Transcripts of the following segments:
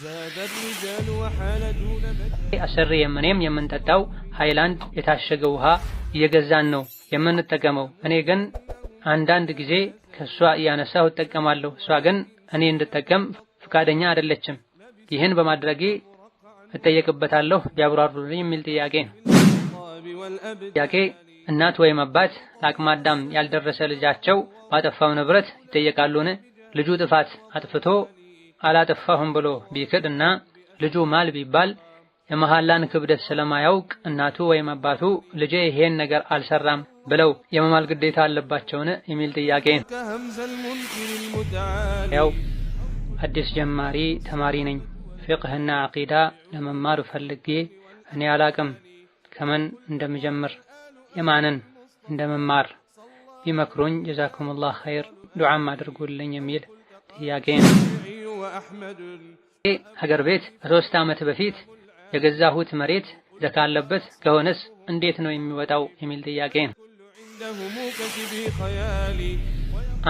زاد الرجال وحال دون አሰሪ የምንጠጣው ሃይላንድ የታሸገ ውሃ እየገዛን ነው የምንጠቀመው። እኔ ግን አንዳንድ ጊዜ ከሷ እያነሳሁ እጠቀማለሁ። እሷ ግን እኔ እንድጠቀም ፍቃደኛ አይደለችም። ይህን በማድረጌ እጠየቅበታለሁ ቢያብራሩልኝ የሚል ጥያቄ ነው። ጥያቄ እናት ወይም አባት ለአቅመ አዳም ያልደረሰ ልጃቸው ባጠፋው ንብረት ይጠየቃሉን? ልጁ ጥፋት አጥፍቶ አላጠፋሁም ብሎ ቢክድና ልጁ ማል ቢባል የመሐላን ክብደት ስለማያውቅ እናቱ ወይም አባቱ ልጄ ይሄን ነገር አልሰራም ብለው የመማል ግዴታ አለባቸውን የሚል ጥያቄ ነው። ያው አዲስ ጀማሪ ተማሪ ነኝ። ፊቅህና አቂዳ ለመማር ፈልጌ እኔ አላቅም ከምን እንደምጀምር የማንን እንደመማር ቢመክሩኝ ጀዛኩሙላህ ኸይር ዱዓም አድርጉልኝ የሚል ጥያቄ ነው። ሀገር ቤት ከ3 ዓመት በፊት የገዛሁት መሬት ዘካ አለበት ከሆነስ እንዴት ነው የሚወጣው የሚል ጥያቄ ነው።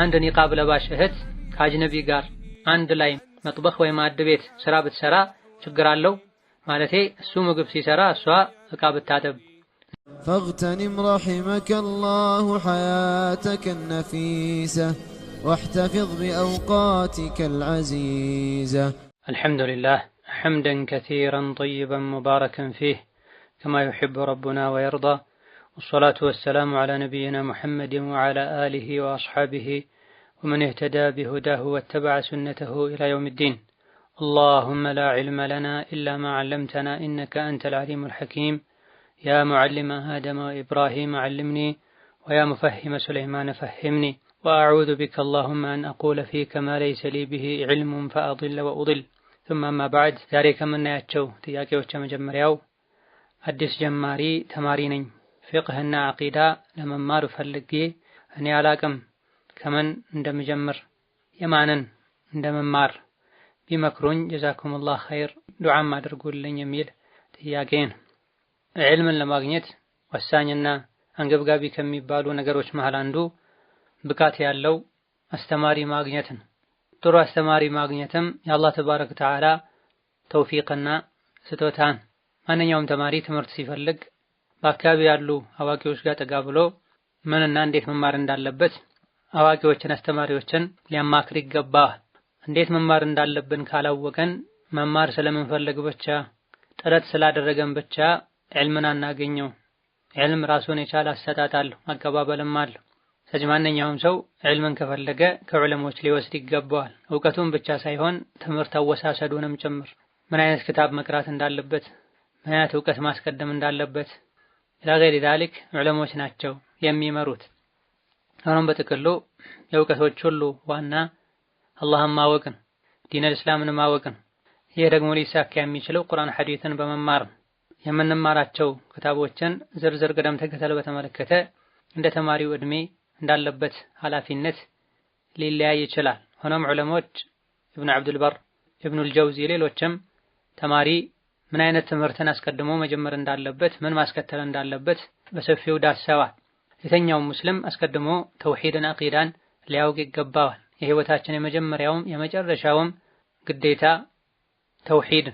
አንድ ኒቃብ ለባሽ እህት ከአጅነቢ ጋር አንድ ላይ መጥበኽ ወይ ማዕድ ቤት ስራ ብትሰራ ችግር አለው? ማለቴ እሱ ምግብ ሲሰራ እሷ እቃ ብታጠብ። فاغتنم رحمك الله حياتك النفيسة واحتفظ بأوقاتك العزيزة. الحمد لله حمدا كثيرا طيبا مباركا فيه كما يحب ربنا ويرضى، والصلاة والسلام على نبينا محمد وعلى آله وأصحابه ومن اهتدى بهداه واتبع سنته إلى يوم الدين. اللهم لا علم لنا إلا ما علمتنا إنك أنت العليم الحكيم. يا معلم آدم وإبراهيم علمني، ويا مفهم سليمان فهمني، وأعوذ بك اللهم أن أقول فيك ما ليس لي به علم فأضل وأضل. ثم ما بعد ذلك من يأتشو تياكي وچمجمرياو አዲስ ጀማሪ ተማሪ ነኝ። ፊቅህና አቂዳ ለመማር ፈልጌ እኔ አላቅም ከምን እንደምጀምር የማንን እንደመማር ቢመክሩኝ ጀዛኩሙላህ ኸይር ዱዓም አድርጉልኝ የሚል ጥያቄ ነው። ዒልምን ለማግኘት ወሳኝና አንገብጋቢ ከሚባሉ ነገሮች መሃል አንዱ ብቃት ያለው አስተማሪ ማግኘት ነው። ጥሩ አስተማሪ ማግኘትም የአላህ ተባረከ ወተዓላ ተውፊቅና ስጦታን። ማንኛውም ተማሪ ትምህርት ሲፈልግ በአካባቢ ያሉ አዋቂዎች ጋር ጠጋ ብሎ ምንና እንዴት መማር እንዳለበት አዋቂዎችን አስተማሪዎችን ሊያማክር ይገባል። እንዴት መማር እንዳለብን ካላወቀን መማር ስለምንፈልግ ብቻ ጥረት ስላደረገን ብቻ ዒልምን አናገኘው። ዒልም ራሱን የቻለ አሰጣጥ አለው፣ አቀባበልም አለው። ስለዚህ ማንኛውም ሰው ዒልምን ከፈለገ ከዑለሞች ሊወስድ ይገባዋል። እውቀቱን ብቻ ሳይሆን ትምህርት አወሳሰዱንም ጭምር ምን አይነት ክታብ መቅራት እንዳለበት፣ ምን አይነት እውቀት ማስቀደም እንዳለበት ኢላ ገይሪ ዛሊክ ዑለሞች ናቸው የሚመሩት። ሆኖም በጥቅሉ የእውቀቶች ሁሉ ዋና አላህን ማወቅን፣ ዲነል እስላምን ማወቅን። ይህ ደግሞ ሊሳካ የሚችለው ቁርአን ሐዲስን በመማር ነው። የምንማራቸው ክታቦችን ዝርዝር ቅደም ተከተል በተመለከተ እንደ ተማሪው እድሜ እንዳለበት ኃላፊነት ሊለያይ ይችላል። ሆኖም ዑለሞች ኢብኑ አብዱል በር፣ ኢብኑል ጀውዚ ሌሎችም ተማሪ ምን አይነት ትምህርትን አስቀድሞ መጀመር እንዳለበት፣ ምን ማስከተል እንዳለበት በሰፊው ዳሰዋል። የተኛውም ሙስሊም አስቀድሞ ተውሂድን አቂዳን ሊያውቅ ይገባዋል። የህይወታችን የመጀመሪያውም የመጨረሻውም ግዴታ ተውሂድ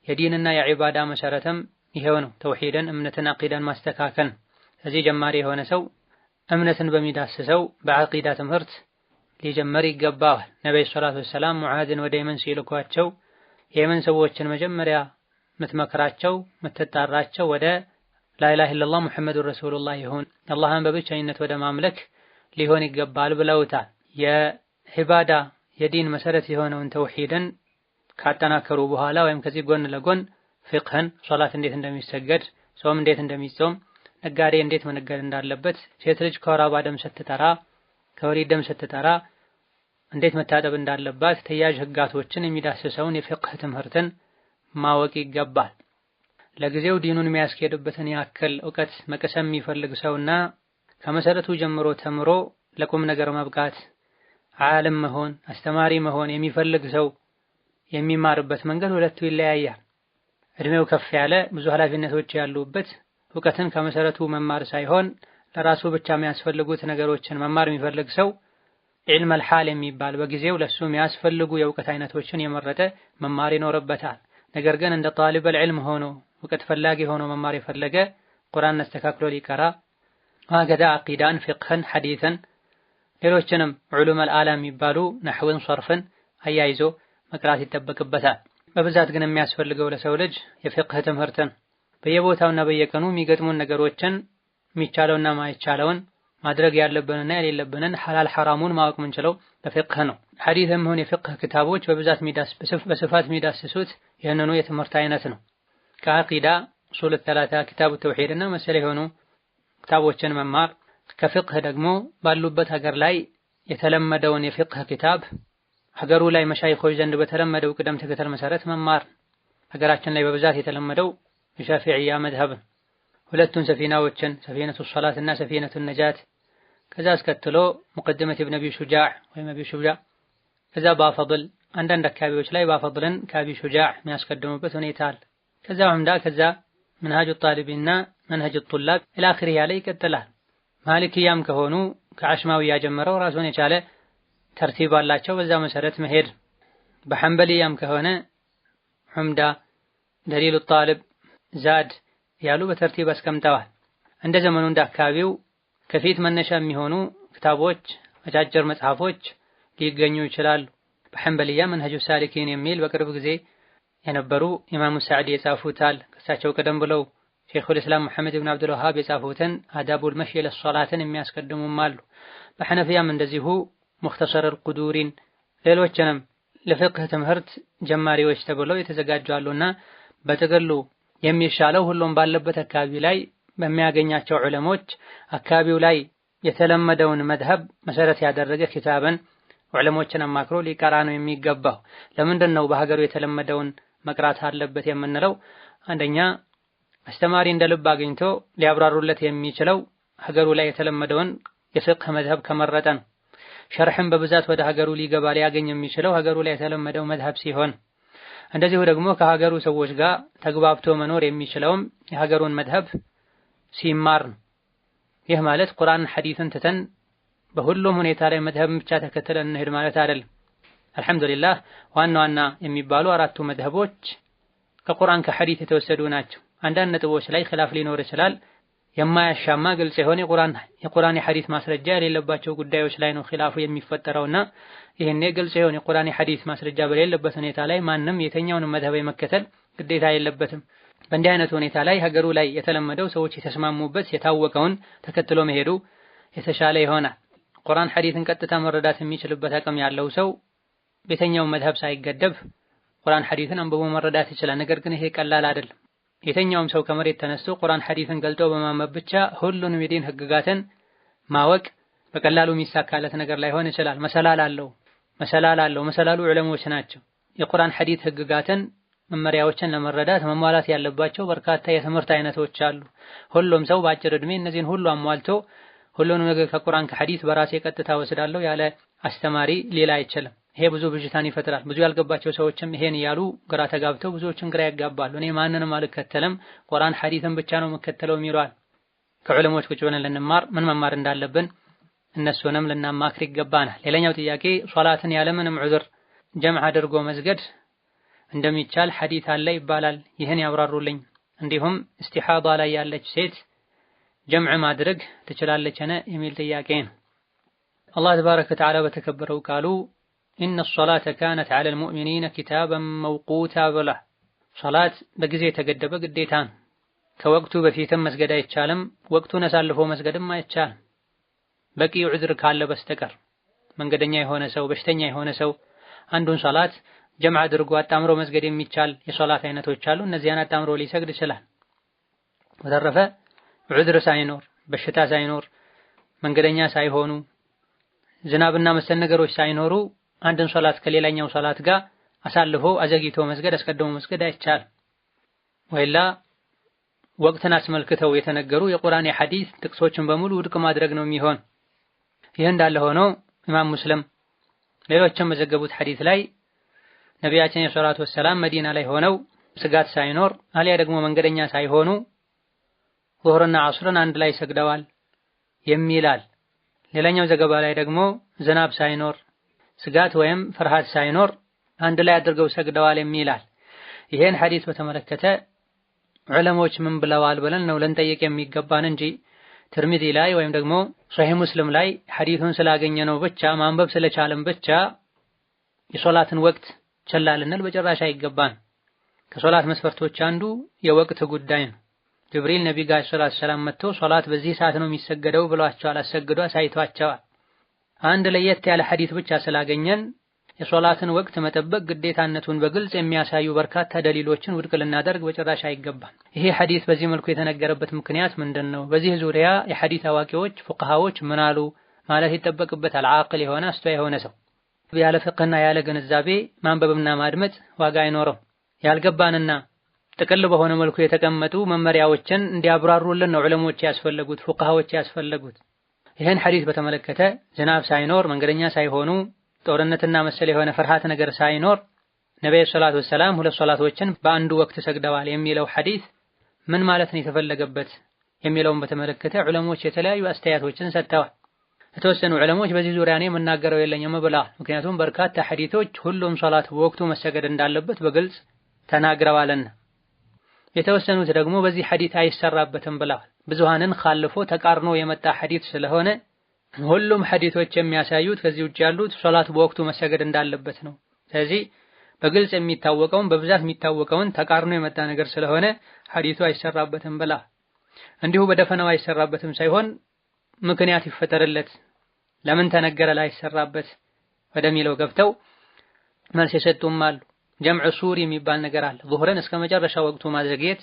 የዲንና የዒባዳ መሰረትም ይሄው ነው። ተውሂድን እምነትን አቂዳን ማስተካከል። ስለዚህ ጀማሪ የሆነ ሰው እምነትን በሚዳስሰው በአቂዳ ትምህርት ሊጀመር ይገባዋል። ነብዩ ሰለላሁ ዐለይሂ ወሰለም ሙዓዝን ወደ የመን ሲልኳቸው የየመን ሰዎችን መጀመሪያ ምትመክራቸው ምትጣራቸው ወደ ላኢላሃ ኢለላህ ሙሐመዱር ረሱሉላህ ይሁን አላህን በብቸኝነት ወደ ማምለክ ሊሆን ይገባል ብለውታል። የዒባዳ የዲን መሰረት የሆነውን ተውሂድን ካጠናከሩ በኋላ ወይም ከዚህ ጎን ለጎን ፊቅህን፣ ሶላት እንዴት እንደሚሰገድ፣ ጾም እንዴት እንደሚጾም፣ ነጋዴ እንዴት መነገድ እንዳለበት፣ ሴት ልጅ ከወር አበባ ደም ስትጠራ ከወሊድ ደም ስትጠራ እንዴት መታጠብ እንዳለባት ተያዥ ህጋቶችን የሚዳስሰውን የፊቅህ ትምህርትን ማወቅ ይገባል። ለጊዜው ዲኑን የሚያስኬድበትን ያክል ዕውቀት መቀሰም የሚፈልግ ሰውና ከመሰረቱ ጀምሮ ተምሮ ለቁም ነገር መብቃት ዓለም መሆን አስተማሪ መሆን የሚፈልግ ሰው የሚማርበት መንገድ ሁለቱ ይለያያል። እድሜው ከፍ ያለ ብዙ ኃላፊነቶች ያሉበት ዕውቀትን ከመሰረቱ መማር ሳይሆን ለራሱ ብቻ የሚያስፈልጉት ነገሮችን መማር የሚፈልግ ሰው ዒልም አልሓል የሚባል በጊዜው ለሱ የሚያስፈልጉ የእውቀት አይነቶችን የመረጠ መማር ይኖርበታል። ነገር ግን እንደ ጣሊበል ዒልም ሆኖ እውቀት ፈላጊ ሆኖ መማር የፈለገ ቁርአን አስተካክሎ ሊቀራ ወሀከዛ አቂዳን፣ ፊቅህን፣ ሐዲስን ሌሎችንም ዑሉመል አላ የሚባሉ ነሕውን፣ ሰርፍን አያይዞ መቅራት ይጠበቅበታል። በብዛት ግን የሚያስፈልገው ለሰው ልጅ የፊቅህ ትምህርትን በየቦታውና በየቀኑ የሚገጥሙን ነገሮችን የሚቻለውና ማይቻለውን ማድረግ ያለብንና የሌለብንን ሐላል ሐራሙን ማወቅ የምንችለው በፊቅህ ነው። ሐዲስም ሆነ የፊቅህ ክታቦች በስፋት የሚዳስሱት ይህንኑ የትምህርት አይነት ነው። ከአቂዳ ኡሱል ሰላሳ፣ ኪታቡ ተውሂድና መሰል የሆኑ ክታቦችን መማር፣ ከፊቅህ ደግሞ ባሉበት ሀገር ላይ የተለመደውን የፊቅህ ኪታብ ሀገሩ ላይ መሻይኾች ዘንድ በተለመደው ቅደም ተከተል መሰረት መማር። ሀገራችን ላይ በብዛት የተለመደው የሻፊዕያ መዝሀብ ሁለቱን ሰፊናዎችን ሰፊነቱ ሶላት እና ሰፊነቱ ነጃት፣ ከዛ አስከትሎ ሙቀድመት ኢብኑ አቢ ሹጃዕ ወይም አቢ ሹጃዕ፣ ከዛ ባፈድል አንዳንድ አካባቢዎች ላይ ባፈድልን ከአቢ ሹጃዕ የሚያስቀድሙበት ሁኔታ አለ። ከዛ ዑምዳ፣ ከዛ መንሃጁ ጣሊቢና መንሃጁ ጡላብ ኢላ አኺሪህ ያለ ይቀጥላል። ማሊክያም ከሆኑ ከአሽማዊያ ጀምረው ራሱን የቻለ ተርቲብ አላቸው፣ በዛ መሰረት መሄድ። በሐንበልያም ከሆነ ዑምዳ፣ ደሊሉ ጣሊብ፣ ዛድ ያሉ በተርቲብ አስቀምጠዋል። እንደ ዘመኑ እንደ አካባቢው ከፊት መነሻ የሚሆኑ ክታቦች፣ አጫጭር መጽሐፎች ሊገኙ ይችላሉ። በሐንበልያ መንሀጁ ሳሊኪን የሚል በቅርብ ጊዜ የነበሩ ኢማሙ ሰዕዲ የጻፉታል። ከሳቸው ቀደም ብለው ሼኹል ኢስላም መሐመድ ኢብኑ አብዱል ወሃብ የጻፉትን አዳቡል መሽይ ኢለ ሶላትን የሚያስቀድሙም አሉ። በሐነፊያም እንደዚሁ ሙኽተሰር አልቁዱሪን ሌሎችንም ለፊቅህ ትምህርት ጀማሪዎች ተብለው የተዘጋጁ አሉና በጥቅሉ የሚሻለው ሁሉም ባለበት አካባቢ ላይ በሚያገኛቸው ዑለሞች አካባቢው ላይ የተለመደውን መዝሀብ መሰረት ያደረገ ኪታብን ዑለሞችን አማክሮ ሊቀራ ነው የሚገባው። ለምንድን ነው በሀገሩ የተለመደውን መቅራት አለበት የምንለው? አንደኛ አስተማሪ እንደ ልብ አግኝቶ ሊያብራሩለት የሚችለው ሀገሩ ላይ የተለመደውን የፊቅህ መዝሀብ ከመረጠ ነው። ሸርሕም በብዛት ወደ ሀገሩ ሊገባ ሊያገኝ የሚችለው ሀገሩ ላይ የተለመደው መዝሀብ ሲሆን፣ እንደዚሁ ደግሞ ከሀገሩ ሰዎች ጋር ተግባብቶ መኖር የሚችለውም የሀገሩን መዝሀብ ሲማር ነው። ይህ ማለት ቁርአን ሐዲስን ትተን በሁሉም ሁኔታ ላይ መዝሀብ ብቻ ተከትለን እንሄድ ማለት አይደለም። አልሐምዱሊላህ ዋና ዋና የሚባሉ አራቱ መዝሀቦች ከቁርአን ከሐዲስ የተወሰዱ ናቸው። አንዳንድ ነጥቦች ላይ ኺላፍ ሊኖር ይችላል። የማያሻማ ግልጽ የሆነ የቁርአን የሐዲስ ማስረጃ የሌለባቸው ጉዳዮች ላይ ነው ኺላፉ የሚፈጠረውና ይሄኔ ግልጽ የሆነ የቁርአን የሐዲስ ማስረጃ በሌለበት ሁኔታ ላይ ማንም የተኛውንም መዝሀብ መከተል ግዴታ የለበትም። በእንዲህ አይነት ሁኔታ ላይ ሀገሩ ላይ የተለመደው ሰዎች የተስማሙበት የታወቀውን ተከትሎ መሄዱ የተሻለ ይሆናል። ቁርአን ሐዲስን ቀጥታ መረዳት የሚችልበት አቅም ያለው ሰው የተኛውን መዝሀብ ሳይገደብ ቁርአን ሐዲስን አንብቦ መረዳት ይችላል። ነገር ግን ይሄ ቀላል አይደለም። የተኛውም ሰው ከመሬት ተነስቶ ቁርአን ሐዲስን ገልጦ በማንበብ ብቻ ሁሉንም የዲን ህግጋትን ማወቅ በቀላሉ የሚሳካለት ነገር ላይሆን ይችላል። መሰላል አለው። መሰላሉ ዑለሞች ናቸው። የቁርአን ሐዲስ ህግጋትን መመሪያዎችን ለመረዳት መሟላት ያለባቸው በርካታ የትምህርት አይነቶች አሉ። ሁሉም ሰው በአጭር እድሜ እነዚህን ሁሉ አሟልቶ ሁሉንም ነገር ከቁርአን ከሐዲስ በራሴ ቀጥታ ወስዳለሁ ያለ አስተማሪ ሌላ አይችልም። ይሄ ብዙ ብዥታን ይፈጥራል። ብዙ ያልገባቸው ሰዎችም ይሄን እያሉ ግራ ተጋብተው ብዙዎችን ግራ ያጋባሉ። እኔ ማንንም አልከተልም ቁርአን ሐዲስን ብቻ ነው የምከተለው የሚሏል። ከዑለሞች ቁጭ ብለን ልንማር ምን መማር እንዳለብን እነሱንም ልናማክር ይገባናል። ሌላኛው ጥያቄ ሶላትን ያለምንም ዑዝር ጀምዕ አድርጎ መስገድ እንደሚቻል ሐዲስ አለ ይባላል። ይህን ያብራሩልኝ። እንዲሁም እስቲሓዳ ላይ ያለች ሴት ጀምዕ ማድረግ ትችላለችን የሚል ጥያቄ ነው። አላህ ተባረከ ወተዓላ በተከበረው ቃሉ ኢነ ሶላተ ካነት ዐለል ሙእሚኒነ ኪታበን መውቁታ ብላ ሶላት በጊዜ የተገደበ ግዴታ ነው። ከወቅቱ በፊትም መስገድ አይቻልም፣ ወቅቱን አሳልፎ መስገድም አይቻልም። በቂ ዑዝር ካለ በስተቀር መንገደኛ የሆነ ሰው፣ በሽተኛ የሆነ ሰው አንዱን ሶላት ጀምዕ አድርጎ አጣምሮ መስገድ የሚቻል የሶላት አይነቶች አሉ። እነዚያን አጣምሮ ሊሰግድ ይችላል። በተረፈ ዑዝር ሳይኖር፣ በሽታ ሳይኖር፣ መንገደኛ ሳይሆኑ፣ ዝናብና መሰል ነገሮች ሳይኖሩ አንድን ሶላት ከሌላኛው ሶላት ጋር አሳልፎ አዘግይቶ መስገድ አስቀድሞ መስገድ አይቻልም። ወይላ ወቅትን አስመልክተው የተነገሩ የቁርአን የሐዲስ ጥቅሶችን በሙሉ ውድቅ ማድረግ ነው የሚሆን። ይህ እንዳለ ሆኖ ኢማም ሙስሊም ሌሎችም መዘገቡት ሐዲስ ላይ ነቢያችን የሰላቱ ወሰላም መዲና ላይ ሆነው ስጋት ሳይኖር አሊያ ደግሞ መንገደኛ ሳይሆኑ ዙህርና ዐስርን አንድ ላይ ሰግደዋል የሚላል። ሌላኛው ዘገባ ላይ ደግሞ ዝናብ ሳይኖር ስጋት ወይም ፍርሃት ሳይኖር አንድ ላይ አድርገው ሰግደዋል የሚላል። ይሄን ሐዲስ በተመለከተ ዑለሞች ምን ብለዋል ብለን ነው ልንጠይቅ የሚገባን እንጂ ትርሚዚ ላይ ወይም ደግሞ ሶሒህ ሙስሊም ላይ ሐዲሱን ስላገኘ ነው ብቻ ማንበብ ስለቻለም ብቻ የሶላትን ወቅት ቸላ ልንል በጭራሽ አይገባን። ከሶላት መስፈርቶች አንዱ የወቅት ጉዳይ ነው። ጅብሪል ነቢ ጋር ሰላም መጥቶ ሶላት በዚህ ሰዓት ነው የሚሰገደው ብሏቸዋል፣ አሰግዶ አሳይቷቸዋል። አንድ ለየት ያለ ሐዲስ ብቻ ስላገኘን የሶላትን ወቅት መጠበቅ ግዴታነቱን በግልጽ የሚያሳዩ በርካታ ደሊሎችን ውድቅ ልናደርግ በጭራሽ አይገባም። ይሄ ሐዲስ በዚህ መልኩ የተነገረበት ምክንያት ምንድነው? በዚህ ዙሪያ የሐዲስ አዋቂዎች ፉቅሃዎች ምን አሉ ማለት ይጠበቅበታል። ዓቅል የሆነ አስተዋይ የሆነ ሰው ያለ ፍቅህና ያለ ግንዛቤ ማንበብና ማድመጥ ዋጋ አይኖረው። ያልገባንና ጥቅል በሆነ መልኩ የተቀመጡ መመሪያዎችን እንዲያብራሩልን ነው ዑለሞች ያስፈለጉት፣ ፉቅሃዎች ያስፈለጉት። ይህን ሐዲስ በተመለከተ ዝናብ ሳይኖር መንገደኛ ሳይሆኑ ጦርነትና መሰል የሆነ ፍርሃት ነገር ሳይኖር ነብዩ ሰለላሁ ዐለይሂ ወሰለም ሁለት ሶላቶችን በአንዱ ወቅት ሰግደዋል የሚለው ሐዲስ ምን ማለት ነው የተፈለገበት የሚለውን በተመለከተ ዑለሞች የተለያዩ አስተያየቶችን ሰጥተዋል። የተወሰኑ ዑለሞች በዚህ ዙሪያ እኔ የምናገረው የለኝም ብለዋል። ምክንያቱም በርካታ ሐዲሶች ሁሉም ሶላት በወቅቱ መሰገድ እንዳለበት በግልጽ ተናግረዋልና። የተወሰኑት ደግሞ በዚህ ሐዲስ አይሰራበትም ብለዋል። ብዙሃንን खाልፎ ተቃርኖ የመጣ ሐዲስ ስለሆነ ሁሉም ሐዲሶች የሚያሳዩት ከዚህ ውጭ ያሉት ሶላት በወቅቱ መሰገድ እንዳለበት ነው። ስለዚህ በግልጽ የሚታወቀውን በብዛት የሚታወቀውን ተቃርኖ የመጣ ነገር ስለሆነ ሐዲሱ አይሰራበትም ብለዋል። እንዲሁ በደፈናው አይሰራበትም ሳይሆን ምክንያት ይፈጠርለት ለምን ተነገረ ላይሰራበት ወደሚለው ገብተው መልስ የሰጡም አሉ። ጀምዕ ሱር የሚባል ነገር አለ። ዙህርን እስከ መጨረሻ ወቅቱ ማዘግየት፣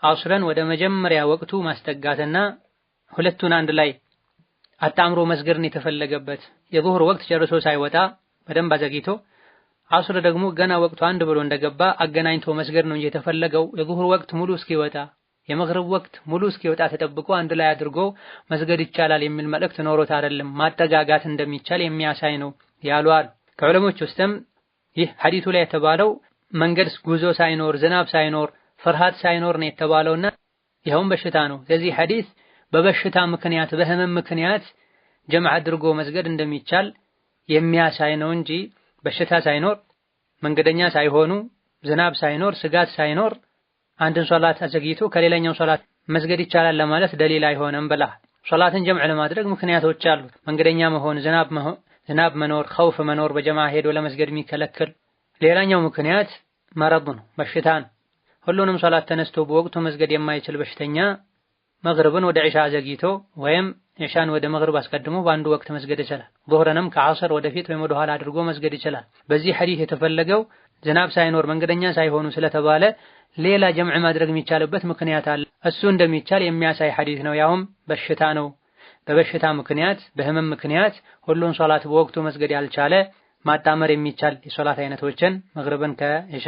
ዐስርን ወደ መጀመሪያ ወቅቱ ማስጠጋትና ሁለቱን አንድ ላይ አጣምሮ መስገድን የተፈለገበት የዙህር ወቅት ጨርሶ ሳይወጣ በደንብ አዘግይቶ ዐስር ደግሞ ገና ወቅቱ አንድ ብሎ እንደገባ አገናኝቶ መስገድ ነው እንጂ የተፈለገው የዙህር ወቅት ሙሉ እስኪወጣ የመግሪብ ወቅት ሙሉ እስኪወጣ ተጠብቆ አንድ ላይ አድርጎ መስገድ ይቻላል የሚል መልእክት ኖሮት አይደለም፣ ማጠጋጋት እንደሚቻል የሚያሳይ ነው ያሉ አሉ። ከዑለሞች ውስጥም ይህ ሐዲሱ ላይ የተባለው መንገድ ጉዞ ሳይኖር ዝናብ ሳይኖር ፍርሃት ሳይኖር ነው የተባለውና ይኸውም በሽታ ነው። ስለዚህ ሐዲስ በበሽታ ምክንያት በህመም ምክንያት ጀምዕ አድርጎ መስገድ እንደሚቻል የሚያሳይ ነው እንጂ በሽታ ሳይኖር መንገደኛ ሳይሆኑ ዝናብ ሳይኖር ስጋት ሳይኖር አንድን ሶላት አዘግይቶ ከሌላኛው ሶላት መስገድ ይቻላል ለማለት ደሊል አይሆንም ብላ። ሶላትን ጀምዕ ለማድረግ ምክንያቶች አሉት። መንገደኛ መሆን፣ ዝናብ መኖር፣ ኸውፍ መኖር በጀማዓ ሄዶ ለመስገድ የሚከለክል። ሌላኛው ምክንያት መረድ ነው፣ በሽታ ነው። ሁሉንም ሶላት ተነስቶ በወቅቱ መስገድ የማይችል በሽተኛ መግሪብን ወደ ዒሻ ዘግይቶ ወይም ዒሻን ወደ መግሪብ አስቀድሞ በአንዱ ወቅት መስገድ ይችላል። ዙህርንም ከዐስር ወደፊት ወይም ወደ ኋላ አድርጎ መስገድ ይችላል። በዚህ ሐዲስ የተፈለገው ዝናብ ሳይኖር መንገደኛ ሳይሆኑ ስለተባለ ሌላ ጀምዕ ማድረግ የሚቻልበት ምክንያት አለ። እሱ እንደሚቻል የሚያሳይ ሐዲስ ነው። ያውም በሽታ ነው። በበሽታ ምክንያት በህመም ምክንያት ሁሉን ሶላት በወቅቱ መስገድ ያልቻለ ማጣመር የሚቻል የሶላት አይነቶችን መግሪብን ከዒሻ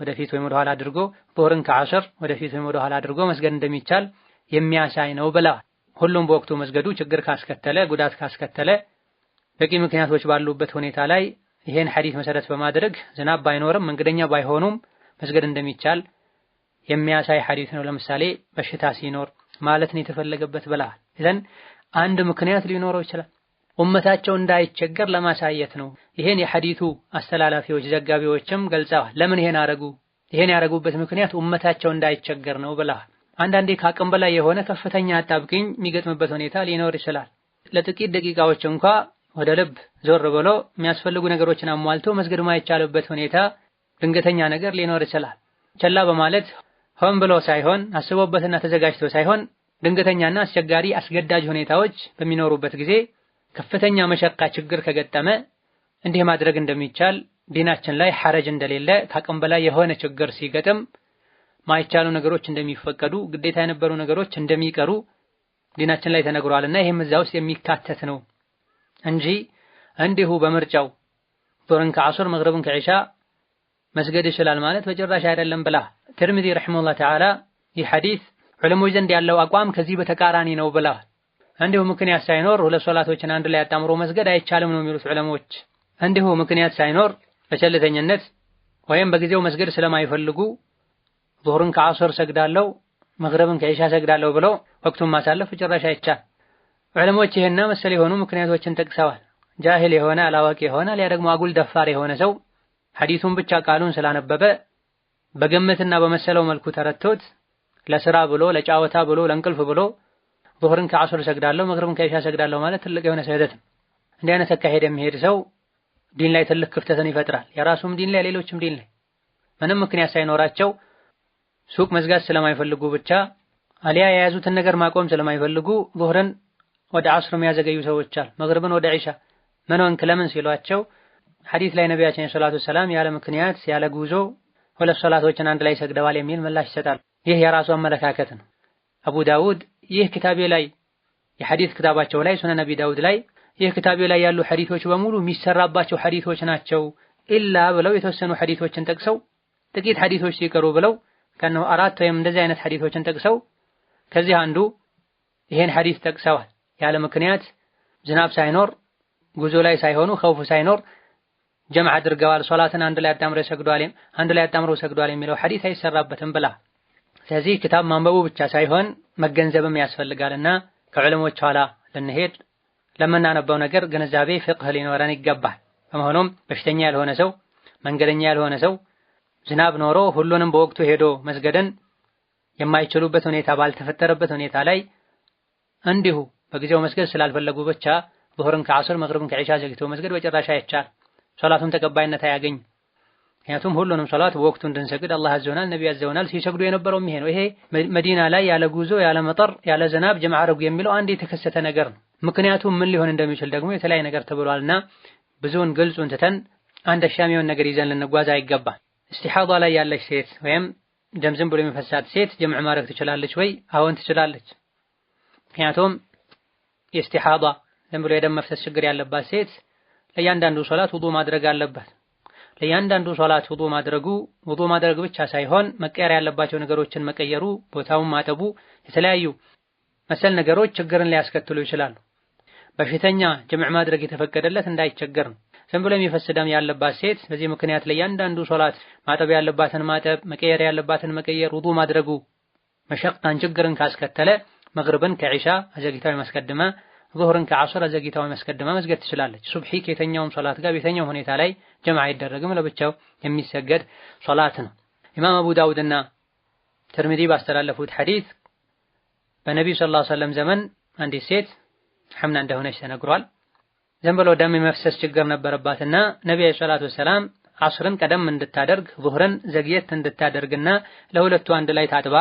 ወደፊት ወይም ወደ ኋላ አድርጎ ዙህርን ከዐስር ወደፊት ወይም ወደ ኋላ አድርጎ መስገድ እንደሚቻል የሚያሳይ ነው ብላ። ሁሉም በወቅቱ መስገዱ ችግር ካስከተለ ጉዳት ካስከተለ በቂ ምክንያቶች ባሉበት ሁኔታ ላይ ይሄን ሐዲስ መሰረት በማድረግ ዝናብ ባይኖርም መንገደኛ ባይሆኑም መስገድ እንደሚቻል የሚያሳይ ሐዲስ ነው። ለምሳሌ በሽታ ሲኖር ማለት ነው የተፈለገበት ብለዋል። ኢዘን አንድ ምክንያት ሊኖረው ይችላል። ኡመታቸው እንዳይቸገር ለማሳየት ነው። ይሄን የሐዲሱ አስተላላፊዎች ዘጋቢዎችም ገልጸዋል። ለምን ይሄን አረጉ? ይሄን ያረጉበት ምክንያት ኡመታቸው እንዳይቸገር ነው ብለዋል። አንዳንዴ ከአቅም በላይ የሆነ ከፍተኛ አጣብቂኝ የሚገጥምበት ሁኔታ ሊኖር ይችላል። ለጥቂት ደቂቃዎች እንኳ ወደ ልብ ዞር ብሎ የሚያስፈልጉ ነገሮችን አሟልቶ መስገድ ማይቻልበት ሁኔታ ድንገተኛ ነገር ሊኖር ይችላል። ቸላ በማለት ሆን ብሎ ሳይሆን አስቦበትና ተዘጋጅቶ ሳይሆን ድንገተኛና አስቸጋሪ አስገዳጅ ሁኔታዎች በሚኖሩበት ጊዜ ከፍተኛ መሸቃ ችግር ከገጠመ እንዲህ ማድረግ እንደሚቻል ዲናችን ላይ ሐረጅ እንደሌለ ከአቅም በላይ የሆነ ችግር ሲገጥም ማይቻሉ ነገሮች እንደሚፈቀዱ ግዴታ የነበሩ ነገሮች እንደሚቀሩ ዲናችን ላይ ተነግሯልና ይሄም እዛ ውስጥ የሚካተት ነው እንጂ እንዲሁ በምርጫው ዙህርን ከዐስር መግሪብን ከዒሻ መስገድ ይችላል ማለት በጭራሽ አይደለም ብላ። ትርሚዚ ረሒመሁላህ ተዓላ ይህ ሐዲስ ዑለሞች ዘንድ ያለው አቋም ከዚህ በተቃራኒ ነው ብላ። እንዲሁ ምክንያት ሳይኖር ሁለት ሶላቶችን አንድ ላይ አጣምሮ መስገድ አይቻልም ነው የሚሉት ዑለሞች። እንዲሁ ምክንያት ሳይኖር በቸልተኝነት ወይም በጊዜው መስገድ ስለማይፈልጉ ዙህርን ከዐስር ሰግዳለሁ መግሪብን ከዒሻ ሰግዳለሁ ብሎ ወቅቱን ማሳለፍ ጭራሽ አይቻል። ዑለሞች ይሄና መሰል የሆኑ ምክንያቶችን ጠቅሰዋል። ጃሂል የሆነ አላዋቂ የሆነ ሊያ ደግሞ አጉል ደፋር የሆነ ሰው ሐዲሱን ብቻ ቃሉን ስላነበበ በግምትና በመሰለው መልኩ ተረድቶት ለስራ ብሎ ለጫወታ ብሎ ለእንቅልፍ ብሎ ዙህርን ከዐስር ሰግዳለሁ መግሪብን ከኢሻ ሰግዳለሁ ማለት ትልቅ የሆነ ስህተት ነው። እንዲህ አይነት አካሄድ የሚሄድ ሰው ዲን ላይ ትልቅ ክፍተትን ይፈጥራል። የራሱም ዲን ላይ ሌሎችም ዲን ላይ ምንም ምክንያት ሳይኖራቸው ሱቅ መዝጋት ስለማይፈልጉ ብቻ አሊያ የያዙትን ነገር ማቆም ስለማይፈልጉ ዙህርን ወደ ዐስር የሚያዘገዩ ሰዎች አሉ። መግሪብን ወደ ኢሻ ምን ሆንክ ለምን ሲሏቸው ሐዲስ ላይ ነቢያችን ሰለላሁ ዐለይሂ ወሰለም ያለ ምክንያት ያለ ጉዞ ሁለት ሶላቶችን አንድ ላይ ሰግደዋል የሚል ምላሽ ይሰጣል። ይህ የራሱ አመለካከት ነው። አቡ ዳውድ ይህ ክታቤ ላይ የሐዲስ ክታባቸው ላይ ሱነን ነቢ ዳውድ ላይ ይህ ክታቤ ላይ ያሉ ሐዲሶች በሙሉ የሚሰራባቸው ሐዲሶች ናቸው ኢላ ብለው የተወሰኑ ሐዲሶችን ጠቅሰው ጥቂት ሐዲሶች ሲቀሩ ብለው ከነው አራት ወይም እንደዚህ አይነት ሐዲሶችን ጠቅሰው ከዚህ አንዱ ይሄን ሐዲስ ጠቅሰዋል። ያለ ምክንያት ዝናብ ሳይኖር ጉዞ ላይ ሳይሆኑ ኸውፍ ሳይኖር ጀምዕ አድርገዋል ሶላትን አንድ ላይ አጣምረው ሰግደዋል የሚለው ሐዲስ አይሰራበትም ብላ። ስለዚህ ክታብ ማንበቡ ብቻ ሳይሆን መገንዘብም ያስፈልጋልና ከዑለሞች ኋላ ልንሄድ ለምናነበው ነገር ግንዛቤ ፍቅህ ሊኖረን ይገባል። በመሆኑም በሽተኛ ያልሆነ ሰው መንገደኛ ያልሆነ ሰው ዝናብ ኖሮ ሁሉንም በወቅቱ ሄዶ መስገድን የማይችሉበት ሁኔታ ባልተፈጠረበት ሁኔታ ላይ እንዲሁ በጊዜው መስገድ ስላልፈለጉ ብቻ ዙህርን ከዐስር መግሪብን ከኢሻ ዘግቶ መስገድ በጭራሽ አይቻል። ሶላቱም ተቀባይነት አያገኝ። ምክንያቱም ሁሉንም ሶላት በወቅቱ እንድንሰግድ አላህ አዘውናል፣ ነብዩ አዘውናል። ሲሰግዱ የነበረውም ይሄ ነው። ይሄ መዲና ላይ ያለ ጉዞ ያለ መጠር ያለ ዝናብ ጀምዕ አድርጉ የሚለው አንድ የተከሰተ ነገር ነው። ምክንያቱም ምን ሊሆን እንደሚችል ደግሞ የተለያየ ነገር ተብሏልና ብዙውን ግልጹን ትተን አንድ አሻሚውን ነገር ይዘን ልንጓዝ አይገባም። ኢስቲሓዳ ላይ ያለች ሴት ወይም ደም ዝም ብሎ የሚፈሳት ሴት ጀምዕ ማድረግ ትችላለች ወይ? አዎን ትችላለች። ምክንያቱም የኢስቲሓዳ ዝም ብሎ የደም መፍሰስ ችግር ያለባት ሴት ለእያንዳንዱ ሶላት ውዱእ ማድረግ አለባት። ለእያንዳንዱ ሶላት ውዱእ ማድረግ ብቻ ሳይሆን መቀየር ያለባቸው ነገሮችን መቀየሩ፣ ቦታውን ማጠቡ፣ የተለያዩ መሰል ነገሮች ችግርን ሊያስከትሉ ይችላሉ። በሽተኛ ጀምዕ ማድረግ የተፈቀደለት እንዳይቸገር ነው። ዝም ብሎ የሚፈስ ደም ያለባት ሴት በዚህ ምክንያት ለእያንዳንዱ ሶላት ማጠብ ያለባትን ማጠብ፣ መቀየር ያለባትን መቀየር፣ ውዱእ ማድረጉ መሸቅታን ችግርን ካስከተለ መግሪብን ከኢሻ አዘግይታው ማስቀድማ ዙህርን ከዐስር አዘግይታው ማስቀድማ መስገድ ትችላለች። ሱብሒ ከየትኛውም ሶላት ጋር በየትኛውም ሁኔታ ላይ ጀምዕ አይደረግም፣ ለብቻው የሚሰገድ ሶላት ነው። ኢማም አቡ ዳውድና ትርሚዚ ባስተላለፉት ሐዲስ በነብዩ ሰለላሁ ዐለይሂ ወሰለም ዘመን አንዲት ሴት ሐምና እንደሆነች ተነግሯል። ዝም ብሎ ደም የመፍሰስ ችግር ነበረባትና ነብዩ ሰለላሁ ዐለይሂ ወሰለም ዐስርን ቀደም እንድታደርግ ዙህርን ዘግየት እንድታደርግና ለሁለቱ አንድ ላይ ታጥባ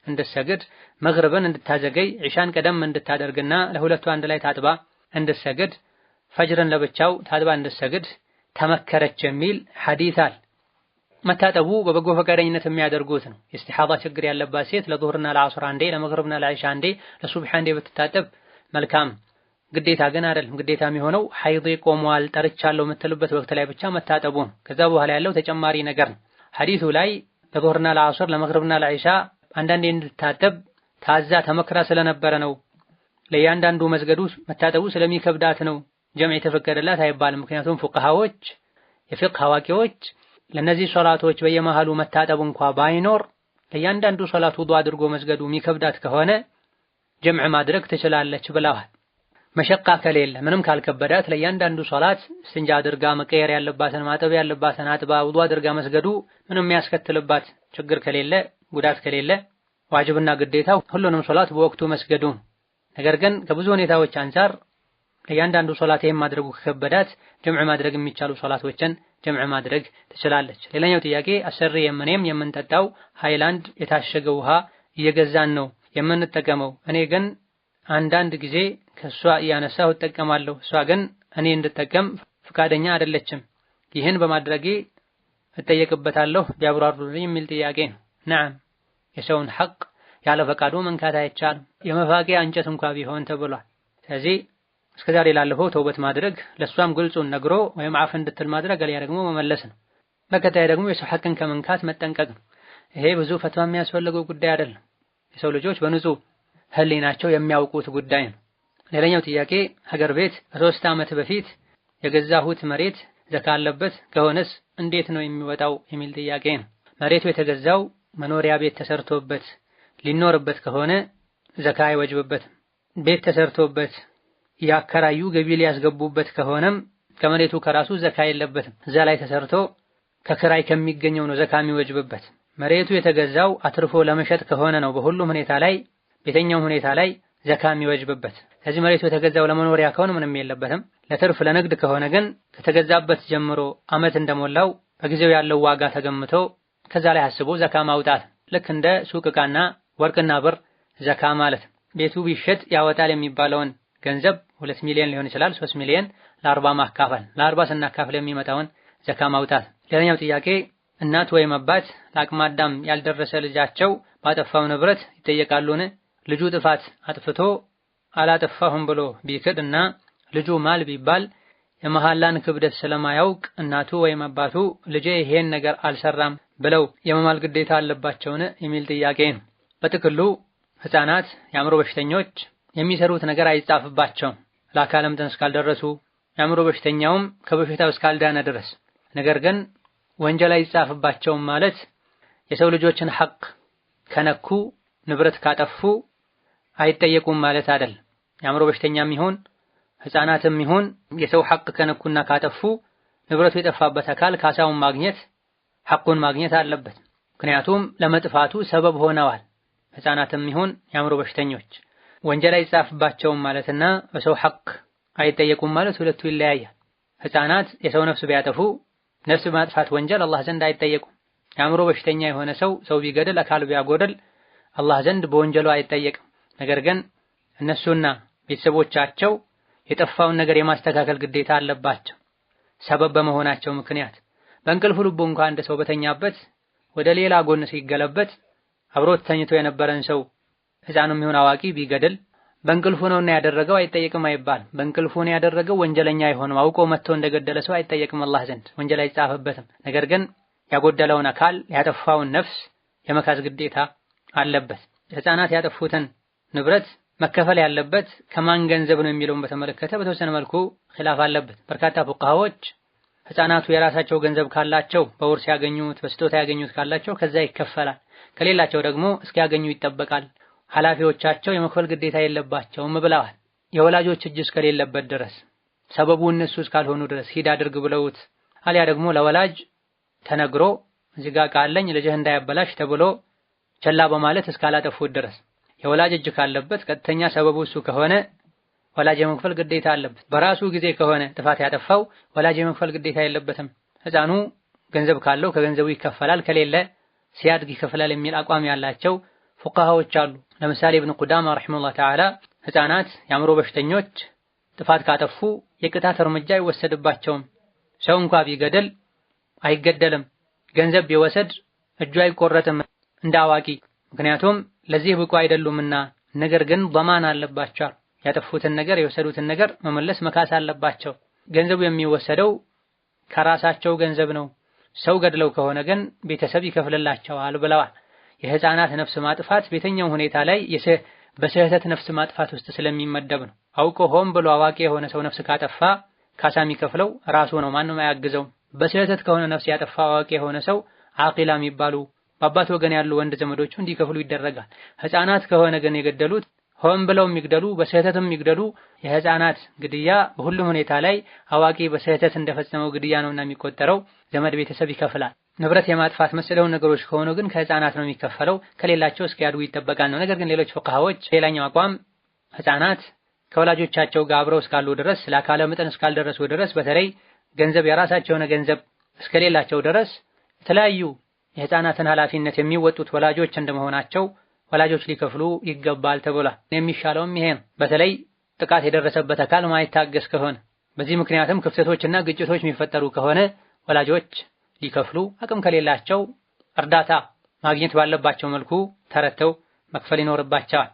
እንድትሰግድ መግሪብን እንድታዘገይ ኢሻን ቀደም እንድታደርግና ለሁለቱ አንድ ላይ ታጥባ እንድትሰግድ ፈጅርን ለብቻው ታጥባ እንድትሰግድ ተመከረች የሚል ሐዲስ አለ። መታጠቡ በበጎ ፈቃደኝነት የሚያደርጉት ነው። የኢስቲሓዳ ችግር ያለባት ሴት ለዙህርና ለዐስር አንዴ፣ ለመግሪብና ለኢሻ አንዴ፣ ለሱብሒ አንዴ ብትታጠብ መልካም። ግዴታ ግን አይደለም። ግዴታ የሚሆነው ሐይድ ቆሟል ጠርቻለሁ የምትልበት ወቅት ላይ ብቻ መታጠቡ ነው። ከዛ በኋላ ያለው ተጨማሪ ነገር ነው። ሐዲሱ ላይ ለዙህርና ለዐስር ለመግሪብና ለኢሻ አንዳንዴ እንድታጠብ ታዛ ተመክራ ስለነበረ ነው። ለእያንዳንዱ መስገዱ መታጠቡ ስለሚከብዳት ነው ጀምዕ የተፈቀደላት አይባልም። ምክንያቱም ፉቅሃዎች የፊቅህ አዋቂዎች ለነዚህ ሶላቶች በየመሃሉ መታጠቡ እንኳ ባይኖር ለእያንዳንዱ ሶላት ውዱእ አድርጎ መስገዱ የሚከብዳት ከሆነ ጀምዕ ማድረግ ትችላለች ብለዋል። መሸቃ ከሌለ ምንም ካልከበዳት ለእያንዳንዱ ሶላት ስንጃ አድርጋ መቀየር ያለባትን ማጠብ ያለባትን አጥባ ውዱእ አድርጋ መስገዱ ምንም የሚያስከትልባት ችግር ከሌለ ጉዳት ከሌለ ዋጅብና ግዴታው ሁሉንም ሶላት በወቅቱ መስገዱ። ነገር ግን ከብዙ ሁኔታዎች አንፃር ለእያንዳንዱ ሶላት ይሄን ማድረጉ ከከበዳት ጀምዕ ማድረግ የሚቻሉ ሶላቶችን ጀምዕ ማድረግ ትችላለች። ሌላኛው ጥያቄ አሰሪ የምንጠጣው ሃይላንድ የታሸገ ውሃ እየገዛን ነው የምንጠቀመው። እኔ ግን አንዳንድ ጊዜ ከሷ እያነሳሁ እጠቀማለሁ። እሷ ግን እኔ እንድጠቀም ፍቃደኛ አይደለችም። ይህን በማድረጌ እጠየቅበታለሁ ቢያብራሩልኝ የሚል ጥያቄ ነው። ነዓም የሰውን ሐቅ ያለ ፈቃዱ መንካት አይቻልም። የመፋቂያ እንጨት እንኳ ቢሆን ተብሏል። ስለዚህ እስከዛሬ ላለፈው ተውበት ማድረግ ለሷም ግልጹን ነግሮ ወይም አፍ እንድትል ማድረግ አልያ ደግሞ መመለስ ነው። በቀጣይ ደግሞ የሰው ሐቅን ከመንካት መጠንቀቅ ነው። ይሄ ብዙ ፈትዋ የሚያስፈልገው ጉዳይ አይደለም። የሰው ልጆች በንጹህ ህሊናቸው የሚያውቁት ጉዳይ ነው። ሌላኛው ጥያቄ ሀገር ቤት ከ3 ዓመት በፊት የገዛሁት መሬት ዘካ አለበት ከሆነስ እንዴት ነው የሚወጣው የሚል ጥያቄ ነው። መሬቱ የተገዛው መኖሪያ ቤት ተሰርቶበት ሊኖርበት ከሆነ ዘካ አይወጅብበትም። ቤት ተሰርቶበት ያከራዩ ገቢ ሊያስገቡበት ከሆነም ከመሬቱ ከራሱ ዘካ የለበትም። እዛ ላይ ተሰርቶ ከክራይ ከሚገኘው ነው ዘካ የሚወጅብበት። መሬቱ የተገዛው አትርፎ ለመሸጥ ከሆነ ነው በሁሉም ሁኔታ ላይ በየትኛውም ሁኔታ ላይ ዘካ የሚወጅብበት። ስለዚህ መሬቱ የተገዛው ለመኖሪያ ከሆነ ምንም የለበትም። ለትርፍ ለንግድ ከሆነ ግን ከተገዛበት ጀምሮ ዓመት እንደሞላው በጊዜው ያለው ዋጋ ተገምቶ ከዛ ላይ አስቦ ዘካ ማውጣት። ልክ እንደ ሱቅ ዕቃና ወርቅና ብር ዘካ ማለት። ቤቱ ቢሸጥ ያወጣል የሚባለውን ገንዘብ 2 ሚሊዮን ሊሆን ይችላል፣ 3 ሚሊዮን ለ40 ማካፈል፣ ለ40 ስናካፍል የሚመጣውን ዘካ ማውጣት። ሌላኛው ጥያቄ እናት ወይም አባት ለአቅመ አዳም ያልደረሰ ልጃቸው ባጠፋው ንብረት ይጠየቃሉን? ልጁ ጥፋት አጥፍቶ አላጠፋሁም ብሎ ቢክድ እና ልጁ ማል ቢባል የመሐላን ክብደት ስለማያውቅ እናቱ ወይም አባቱ ልጄ ይሄን ነገር አልሰራም ብለው የመማል ግዴታ አለባቸውን የሚል ጥያቄ ነው። በጥቅሉ ህፃናት፣ የአእምሮ በሽተኞች የሚሰሩት ነገር አይጻፍባቸውም ለአካለ መጠን እስካልደረሱ፣ የአእምሮ በሽተኛውም ከበሽታው እስካልዳነ ድረስ። ነገር ግን ወንጀል አይጻፍባቸውም ማለት የሰው ልጆችን ሐቅ ከነኩ ንብረት ካጠፉ አይጠየቁም ማለት አይደል። የአእምሮ በሽተኛም ይሁን ህፃናትም ይሁን የሰው ሐቅ ከነኩና ካጠፉ ንብረቱ የጠፋበት አካል ካሳውን ማግኘት ሐቁን ማግኘት አለበት። ምክንያቱም ለመጥፋቱ ሰበብ ሆነዋል። ህፃናትም ይሁን የአእምሮ በሽተኞች ወንጀል አይጻፍባቸውም ማለትና በሰው ሐቅ አይጠየቁም ማለት ሁለቱ ይለያያል። ህፃናት የሰው ነፍስ ቢያጠፉ ነፍስ በማጥፋት ወንጀል አላህ ዘንድ አይጠየቁም። የአእምሮ በሽተኛ የሆነ ሰው ቢገድል አካል ቢያጎድል አላህ ዘንድ በወንጀሉ አይጠየቅም። ነገር ግን እነሱና ቤተሰቦቻቸው የጠፋውን ነገር የማስተካከል ግዴታ አለባቸው ሰበብ በመሆናቸው ምክንያት። በእንቅልፍ ልቡ እንኳን አንድ ሰው በተኛበት ወደ ሌላ ጎን ሲገለበት አብሮት ተኝቶ የነበረን ሰው ህፃኑም ይሁን አዋቂ ቢገድል በእንቅልፉ ነውና ያደረገው አይጠየቅም አይባልም። በእንቅልፉ ነው ያደረገው ወንጀለኛ የሆነው አውቆ መጥቶ እንደገደለ ሰው አይጠየቅም አላህ ዘንድ ወንጀል አይጻፍበትም። ነገር ግን ያጎደለውን አካል ያጠፋውን ነፍስ የመካስ ግዴታ አለበት። ህፃናት ያጠፉትን ንብረት መከፈል ያለበት ከማን ገንዘብ ነው የሚለውን በተመለከተ በተወሰነ መልኩ ኺላፍ አለበት። በርካታ ፉቃሃዎች ህፃናቱ የራሳቸው ገንዘብ ካላቸው በውርስ ያገኙት በስጦታ ያገኙት ካላቸው ከዛ ይከፈላል፣ ከሌላቸው ደግሞ እስኪያገኙ ይጠበቃል፣ ኃላፊዎቻቸው የመክፈል ግዴታ የለባቸውም ብለዋል። የወላጆች እጅ እስከሌለበት ድረስ ሰበቡ እነሱ እስካልሆኑ ድረስ ሂድ አድርግ ብለውት አሊያ ደግሞ ለወላጅ ተነግሮ እዚህ ጋር ቃለኝ ልጅህ እንዳያበላሽ ተብሎ ቸላ በማለት እስካላጠፉት ድረስ የወላጅ እጅ ካለበት ቀጥተኛ ሰበቡ እሱ ከሆነ ወላጅ የመክፈል ግዴታ አለበት። በራሱ ጊዜ ከሆነ ጥፋት ያጠፋው ወላጅ የመክፈል ግዴታ የለበትም። ህፃኑ ገንዘብ ካለው ከገንዘቡ ይከፈላል፣ ከሌለ ሲያድግ ይከፈላል የሚል አቋም ያላቸው ፉቃሃዎች አሉ። ለምሳሌ ኢብኑ ቁዳማ ረሂመሁላህ ተዓላ ህፃናት የአእምሮ በሽተኞች ጥፋት ካጠፉ የቅጣት እርምጃ አይወሰድባቸውም። ሰው እንኳ ቢገድል አይገደልም፣ ገንዘብ ቢወሰድ እጁ አይቆረጥም እንደ አዋቂ፣ ምክንያቱም ለዚህ ብቁ አይደሉምና። ነገር ግን ضمان አለባቸው። ያጠፉትን ነገር የወሰዱትን ነገር መመለስ መካስ አለባቸው። ገንዘቡ የሚወሰደው ከራሳቸው ገንዘብ ነው። ሰው ገድለው ከሆነ ግን ቤተሰብ ይከፍልላቸዋል ብለዋል። የህፃናት ነፍስ ማጥፋት በየትኛው ሁኔታ ላይ በስህተት ነፍስ ማጥፋት ውስጥ ስለሚመደብ ነው። አውቆ ሆን ብሎ አዋቂ የሆነ ሰው ነፍስ ካጠፋ ካሳ የሚከፍለው ራሱ ነው፣ ማንም አያግዘውም። በስህተት ከሆነ ነፍስ ያጠፋ አዋቂ የሆነ ሰው አቂላ የሚባሉ በአባት ወገን ያሉ ወንድ ዘመዶቹ እንዲከፍሉ ይደረጋል። ህፃናት ከሆነ ግን የገደሉት ሆን ብለው የሚግደሉ በስህተትም የሚግደሉ የህፃናት ግድያ በሁሉም ሁኔታ ላይ አዋቂ በስህተት እንደፈጸመው ግድያ ነውና የሚቆጠረው ዘመድ ቤተሰብ ይከፍላል። ንብረት የማጥፋት መሰለው ነገሮች ከሆኑ ግን ከህፃናት ነው የሚከፈለው፣ ከሌላቸው እስኪያድጉ ይጠበቃል ነው። ነገር ግን ሌሎች ፉቃሃዎች ሌላኛው አቋም ህፃናት ከወላጆቻቸው ጋር አብረው እስካሉ ድረስ ለአካለ መጠን እስካልደረሱ ድረስ በተለይ ገንዘብ የራሳቸው የሆነ ገንዘብ እስከሌላቸው ድረስ የተለያዩ የህፃናትን ኃላፊነት የሚወጡት ወላጆች እንደመሆናቸው ወላጆች ሊከፍሉ ይገባል ተብሏል። የሚሻለውም ይሄ ነው። በተለይ ጥቃት የደረሰበት አካል ማይታገስ ከሆነ በዚህ ምክንያትም ክፍተቶችና ግጭቶች የሚፈጠሩ ከሆነ ወላጆች ሊከፍሉ፣ አቅም ከሌላቸው እርዳታ ማግኘት ባለባቸው መልኩ ተረተው መክፈል ይኖርባቸዋል።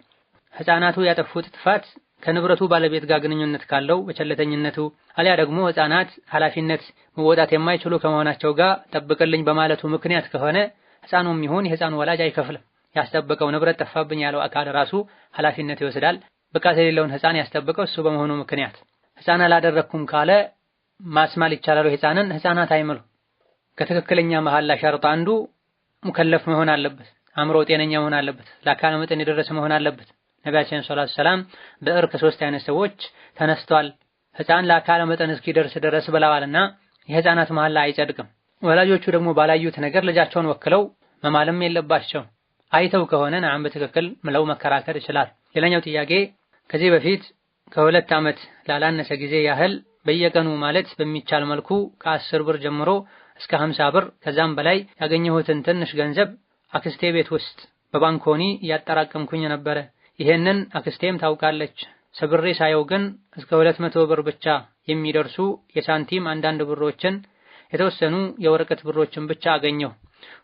ህፃናቱ ያጠፉት ጥፋት ከንብረቱ ባለቤት ጋር ግንኙነት ካለው በቸለተኝነቱ አሊያ ደግሞ ህፃናት ኃላፊነት መወጣት የማይችሉ ከመሆናቸው ጋር ጠብቅልኝ በማለቱ ምክንያት ከሆነ ህፃኑም ይሁን የህፃኑ ወላጅ አይከፍልም። ያስጠበቀው ንብረት ጠፋብኝ ያለው አካል ራሱ ኃላፊነት ይወስዳል። ብቃት የሌለውን ህፃን ያስጠበቀው እሱ በመሆኑ ምክንያት ህፃን አላደረኩም ካለ ማስማል ይቻላል። ህፃናት አይምሉ። ከትክክለኛ መሐላ ሸርጥ አንዱ ሙከለፍ መሆን አለበት፣ አእምሮ ጤነኛ መሆን አለበት፣ ለአካለ መጠን የደረሰ መሆን አለበት። ነቢያችን ሰለላሁ ዐለይሂ ወሰለም ብዕር ከሶስት አይነት ሰዎች ተነስቷል ሕፃን ለአካለ መጠን እስኪደርስ ድረስ ብለዋልና የሕፃናት መሐላ አይጸድቅም። ወላጆቹ ደግሞ ባላዩት ነገር ልጃቸውን ወክለው መማልም የለባቸው። አይተው ከሆነ ነዓም በትክክል ምለው መከራከር ይችላል። ሌላኛው ጥያቄ ከዚህ በፊት ከ2 ዓመት ላላነሰ ጊዜ ያህል በየቀኑ ማለት በሚቻል መልኩ ከ10 ብር ጀምሮ እስከ 50 ብር ከዛም በላይ ያገኘሁትን ትንሽ ገንዘብ አክስቴ ቤት ውስጥ በባንኮኒ እያጠራቀምኩኝ ነበረ። ይሄንን አክስቴም ታውቃለች። ሰብሬ ሳየው ግን እስከ 200 ብር ብቻ የሚደርሱ የሳንቲም አንዳንድ ብሮችን የተወሰኑ የወረቀት ብሮችን ብቻ አገኘሁ።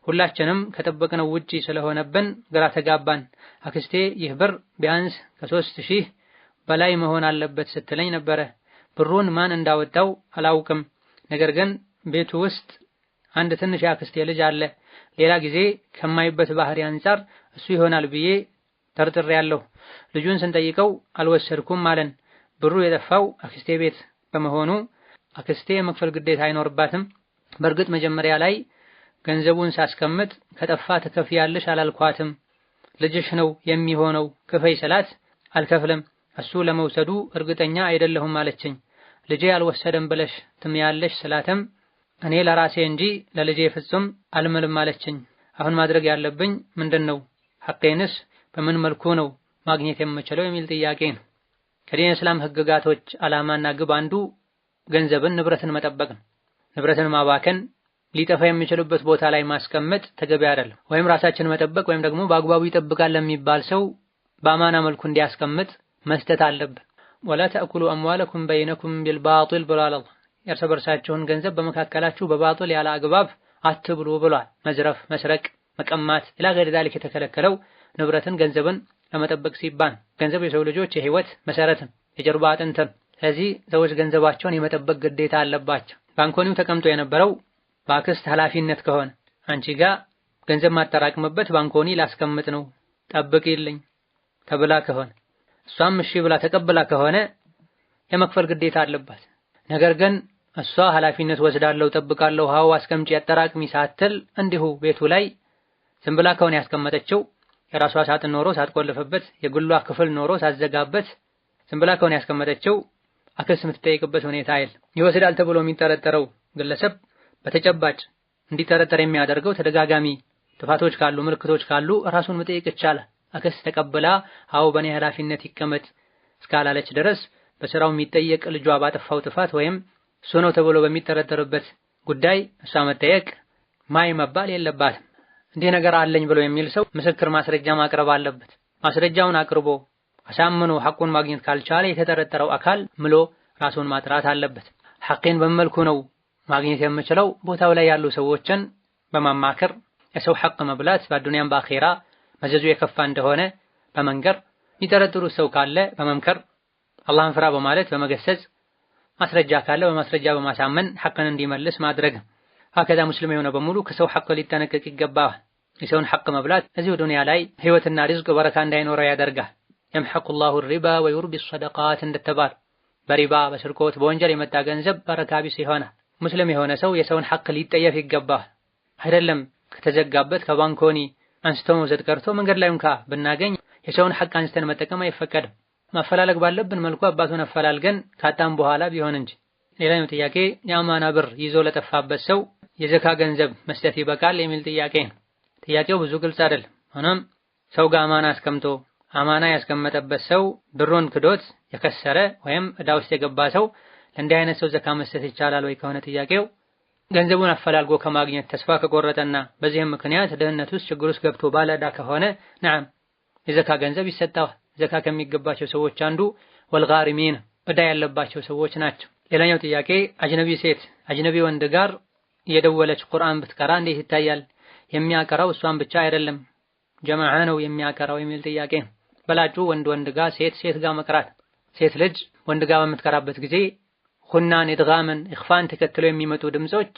ሁላችንም ከጠበቅነው ውጪ ስለሆነብን ግራ ተጋባን። አክስቴ ይህ ብር ቢያንስ ከ3000 በላይ መሆን አለበት ስትለኝ ነበረ። ብሩን ማን እንዳወጣው አላውቅም። ነገር ግን ቤቱ ውስጥ አንድ ትንሽ የአክስቴ ልጅ አለ። ሌላ ጊዜ ከማይበት ባህሪ አንፃር እሱ ይሆናል ብዬ ጠርጥሬያለሁ። ልጁን ስንጠይቀው አልወሰድኩም አለን። ብሩ የጠፋው አክስቴ ቤት በመሆኑ አክስቴ የመክፈል ግዴታ አይኖርባትም። በእርግጥ መጀመሪያ ላይ ገንዘቡን ሳስቀምጥ ከጠፋ ትከፍያለሽ አላልኳትም። ልጅሽ ነው የሚሆነው ክፈይ ስላት አልከፍልም እሱ ለመውሰዱ እርግጠኛ አይደለሁም አለችኝ። ልጄ አልወሰደም ብለሽ ትምያለሽ ስላትም እኔ ለራሴ እንጂ ለልጄ ፍጹም አልምልም አለችኝ። አሁን ማድረግ ያለብኝ ምንድነው? ሐቄንስ በምን መልኩ ነው ማግኘት የምችለው የሚል ጥያቄ ነው። ከዲን እስላም ህግጋቶች ዓላማና ግብ አንዱ ገንዘብን ንብረትን መጠበቅ ነው። ንብረትን ማባከን ሊጠፋ የሚችልበት ቦታ ላይ ማስቀመጥ ተገቢ አይደለም። ወይም ራሳችን መጠበቅ ወይም ደግሞ በአግባቡ ይጠብቃል ለሚባል ሰው በአማና መልኩ እንዲያስቀምጥ መስጠት አለብን። ወላ ተአኩሉ አምዋለኩም በይነኩም ቢልባጢል ብሏል አላህ። የእርስ በርሳችሁን ገንዘብ በመካከላችሁ በባጢል ያለ አግባብ አትብሉ ብሏል። መዝረፍ፣ መስረቅ፣ መቀማት ኢላ ገይሪ ዛሊክ የተከለከለው ንብረትን ገንዘብን ለመጠበቅ ሲባል ገንዘብ የሰው ልጆች የህይወት መሰረትን የጀርባ አጥንትን። ስለዚህ ሰዎች ገንዘባቸውን የመጠበቅ ግዴታ አለባቸው። ባንኮኒው ተቀምጦ የነበረው በአክስት ኃላፊነት ከሆነ አንቺ ጋር ገንዘብ ማጠራቅምበት ባንኮኒ ላስቀምጥ ነው ጠብቂልኝ ተብላ ከሆነ እሷም እሺ ብላ ተቀብላ ከሆነ የመክፈል ግዴታ አለባት። ነገር ግን እሷ ኃላፊነት ወስዳለሁ ጠብቃለሁ ሃው አስቀምጪ አጠራቅሚ ሳትል እንዲሁ ቤቱ ላይ ዝም ብላ ከሆነ ያስቀመጠችው የራሷ ሳጥን ኖሮ ሳትቆልፍበት የግሏ ክፍል ኖሮ ሳትዘጋበት ዝም ብላ ከሆነ ያስቀመጠችው አክስት የምትጠይቅበት ሁኔታ አይደል። ይወስዳል ተብሎ የሚጠረጠረው ግለሰብ በተጨባጭ እንዲጠረጠር የሚያደርገው ተደጋጋሚ ጥፋቶች ካሉ ምልክቶች ካሉ ራሱን መጠየቅ ይቻላል። አክስት ተቀብላ አው በኔ ኃላፊነት ይቀመጥ እስካላለች ድረስ በስራው የሚጠየቅ ልጇ ባጠፋው ጥፋት ወይም እሱ ነው ተብሎ በሚጠረጠርበት ጉዳይ እሷ መጠየቅ ማይ መባል የለባትም። እንዲህ ነገር አለኝ ብሎ የሚል ሰው ምስክር ማስረጃ ማቅረብ አለበት። ማስረጃውን አቅርቦ አሳምኖ ሐቁን ማግኘት ካልቻለ የተጠረጠረው አካል ምሎ ራሱን ማጥራት አለበት። ሐቄን በመልኩ ነው ማግኘት የምችለው ቦታው ላይ ያሉ ሰዎችን በማማከር የሰው ሐቅ መብላት በዱንያም በአኺራ መዘዙ የከፋ እንደሆነ በመንገር የሚጠረጥሩ ሰው ካለ በመምከር አላህን ፍራ በማለት በመገሰጽ ማስረጃ ካለ በማስረጃ በማሳመን ሐቅን እንዲመልስ ማድረግ። ሀከዛ ሙስሊም የሆነ በሙሉ ከሰው ሐቅ ሊጠነቀቅ ይገባል። የሰውን ሐቅ መብላት እዚሁ ዱንያ ላይ ህይወትና ሪዝቅ በረካ እንዳይኖረው ያደርጋል። يمحق الله الربا ويربي الصدقات እንደተባለ በሪባ በስርቆት በወንጀል የመጣ ገንዘብ በረካ ቢስ ይሆናል። ሙስሊም የሆነ ሰው የሰውን ሐቅ ሊጠየፍ ይገባል። አይደለም ከተዘጋበት ከባንኮኒ አንስቶ መውሰድ ቀርቶ መንገድ ላይ እንኳ ብናገኝ የሰውን ሐቅ አንስተን መጠቀም አይፈቀድም። ማፈላለግ ባለብን መልኩ አባቱን አፈላልገን ካጣም በኋላ ቢሆን እንጂ። ሌላኛው ጥያቄ የአማና ብር ይዞ ለጠፋበት ሰው የዘካ ገንዘብ መስጠት ይበቃል የሚል ጥያቄ ነው። ጥያቄው ብዙ ግልጽ አይደለም። ሆኖም ሰው ጋር አማና አስቀምጦ አማና ያስቀመጠበት ሰው ብሩን ክዶት የከሰረ ወይም ዕዳ ውስጥ የገባ ሰው ለእንዲህ አይነት ሰው ዘካ መስጠት ይቻላል ወይ ከሆነ ጥያቄው ገንዘቡን አፈላልጎ ከማግኘት ተስፋ ከቆረጠና በዚህም ምክንያት ድህነት ውስጥ ችግር ውስጥ ገብቶ ባለ ዕዳ ከሆነ ነዓም የዘካ ገንዘብ ይሰጣል። ዘካ ከሚገባቸው ሰዎች አንዱ ወልጋሪሚን ዕዳ ያለባቸው ሰዎች ናቸው። ሌላኛው ጥያቄ አጅነቢ ሴት አጅነቢ ወንድ ጋር የደወለች ቁርአን ብትቀራ እንዴት ይታያል? የሚያቀራው እሷን ብቻ አይደለም ጀማዓ ነው የሚያቀራው የሚል ጥያቄ። በላጩ ወንድ ጋር ሴት ጋር መቅራት። ሴት ልጅ ወንድ ጋር በምትቀራበት ጊዜ ሁናን ኢድጋምን ኢኽፋን ተከትለው የሚመጡ ድምጾች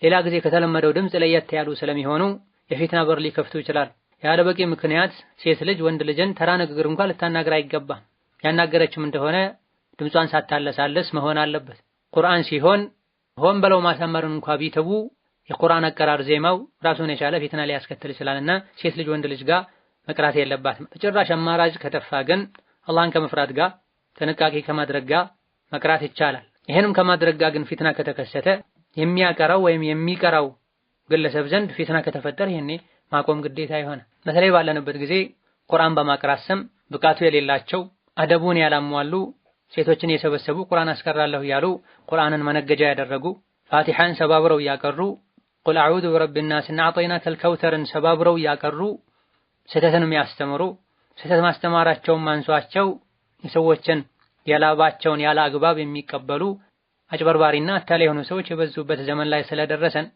ሌላ ጊዜ ከተለመደው ድምጽ ለየት ያሉ ስለሚሆኑ የፊትና በር ሊከፍቱ ይችላል። ያለ በቂ ምክንያት ሴት ልጅ ወንድ ልጅን ተራ ንግግር እንኳን ልታናገር አይገባም። ያናገረችም እንደሆነ ድምጿን ሳታለሳለስ መሆን አለበት። ቁርአን ሲሆን ሆን ብለው ማሳመርን እንኳን ቢተው የቁርአን አቀራር ዜማው ራሱን የቻለ ፊትና ሊያስከትል ይችላልና ሴት ልጅ ወንድ ልጅ ጋር መቅራት የለባትም። በጭራሽ አማራጭ ከተፋ ግን አላህን ከመፍራት ጋር ጥንቃቄ ከማድረግ ጋር መቅራት ይቻላል። ይሄንም ከማድረግ ጋር ግን ፊትና ከተከሰተ የሚያቀራው ወይም የሚቀራው ግለሰብ ዘንድ ፊትና ከተፈጠረ ይሄኔ ማቆም ግዴታ ይሆናል። በተለይ ባለንበት ጊዜ ቁርአን በማቅራት ስም ብቃቱ የሌላቸው አደቡን ያላሟሉ ሴቶችን የሰበሰቡ ቁርአን አስቀራለሁ ያሉ ቁርአንን መነገጃ ያደረጉ ፋቲሐን ሰባብረው ያቀሩ ቁል አዑዙ ቢረቢን ናስና አዕጠይናከል ከውተርን ሰባብረው ያቀሩ ስህተትን የሚያስተምሩ ስህተት ማስተማራቸውን ማንሷቸው የሰዎችን ያላባቸውን ያለ አግባብ የሚቀበሉ አጭበርባሪና አታላይ የሆኑ ሰዎች የበዙበት ዘመን ላይ ስለደረሰን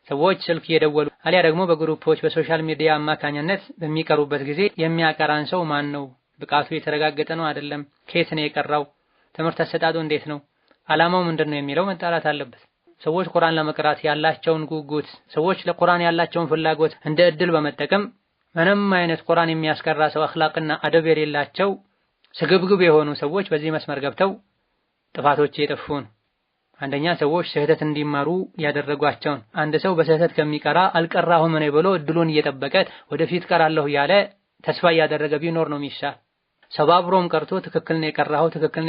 ሰዎች ስልክ እየደወሉ አሊያ ደግሞ በግሩፖች በሶሻል ሚዲያ አማካኝነት በሚቀሩበት ጊዜ የሚያቀራን ሰው ማን ነው? ብቃቱ የተረጋገጠ ነው አይደለም? ከየት ነው የቀራው? ትምህርት አሰጣጡ እንዴት ነው? ዓላማው ምንድነው የሚለው መጣራት አለበት። ሰዎች ቁርአን ለመቅራት ያላቸውን ጉጉት፣ ሰዎች ለቁርአን ያላቸውን ፍላጎት እንደ እድል በመጠቀም ምንም አይነት ቁርአን የሚያስቀራ ሰው አኽላቅና አደብ የሌላቸው ስግብግብ የሆኑ ሰዎች በዚህ መስመር ገብተው ጥፋቶች የጠፉን አንደኛ ሰዎች ስህተት እንዲማሩ ያደረጓቸውን አንድ ሰው በስህተት ከሚቀራ አልቀራሁም እኔ ብሎ እድሉን እየጠበቀ ወደፊት ቀራለሁ ያለ ተስፋ እያደረገ ቢኖር ነው የሚሻል። ሰባብሮም ቀርቶ ትክክል ነው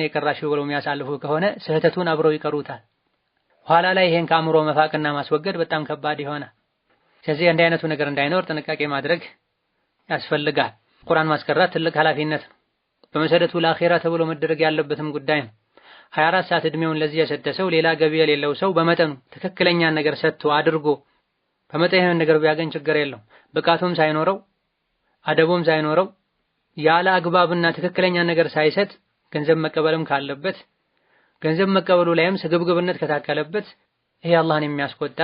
የቀራሽው ብሎ የሚያሳልፉ ከሆነ ስህተቱን አብረው ይቀሩታል። ኋላ ላይ ይሄን ከአእምሮ መፋቅና ማስወገድ በጣም ከባድ ይሆናል። ስለዚህ እንዲህ አይነቱ ነገር እንዳይኖር ጥንቃቄ ማድረግ ያስፈልጋል። ቁርአን ማስቀራት ትልቅ ኃላፊነት ነው። በመሰረቱ ለአኺራ ተብሎ መደረግ ያለበትም ጉዳይ ነው። 24 ሰዓት እድሜውን ለዚህ የሰጠ ሰው ሌላ ገቢ የሌለው ሰው በመጠኑ ትክክለኛ ነገር ሰጥቶ አድርጎ በመጠኑ ነገር ቢያገኝ ችግር የለው። ብቃቱም ሳይኖረው አደቡም ሳይኖረው ያለ አግባብና ትክክለኛ ነገር ሳይሰጥ ገንዘብ መቀበልም ካለበት ገንዘብ መቀበሉ ላይም ስግብግብነት ከታከለበት ይሄ አላህን የሚያስቆጣ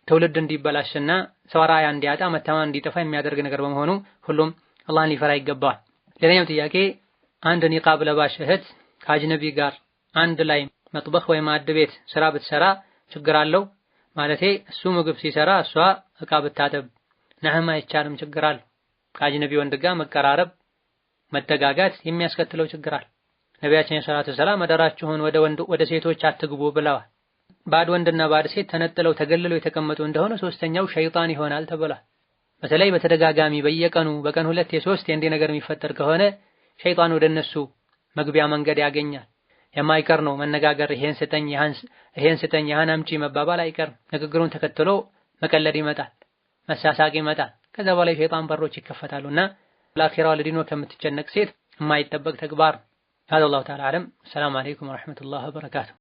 ትውልድ እንዲበላሽና ሰው ራያ እንዲያጣ መተማመን እንዲጠፋ የሚያደርግ ነገር በመሆኑ ሁሉም አላህን ሊፈራ ይገባዋል። ሌላኛው ጥያቄ አንድ ኒቃብ ለባሽ እህት ከአጅነቢ ጋር አንድ ላይ መጥበኽ ወይ ማዕድ ቤት ስራ ብትሰራ ችግር አለው? ማለቴ እሱ ምግብ ሲሰራ እሷ እቃ ብታጠብ ነህማ አይቻልም ችግር አለው? ከአጅነቢ ወንድ ጋር መቀራረብ መጠጋጋት የሚያስከትለው ችግር አለ። ነቢያችን ሰለላሁ ዐለይሂ ወሰለም መደራችሁን ወደ ሴቶች አትግቡ ብለዋል። ባድ ወንድና ባድ ሴት ተነጥለው ተገልለው የተቀመጡ እንደሆነ ሶስተኛው ሸይጣን ይሆናል ተብሏል። በተለይ በተደጋጋሚ በቀን 2 3 እንዲህ ነገር የሚፈጠር ከሆነ ሸይጣን ወደ እነሱ መግቢያ መንገድ ያገኛል። የማይቀር ነው መነጋገር፣ ይሄን ስጠኝ ያን አምጪ መባባል አይቀርም። ንግግሩን ተከትሎ መቀለድ ይመጣል፣ መሳሳቅ ይመጣል። ከዛ በኋላ ሸይጣን በሮች ይከፈታሉና ለአኺራው ለዲኑ ከምትጨነቅ ሴት የማይጠበቅ ተግባር። هذا الله تعالى أعلم. السلام عليكم ورحمة الله وبركاته.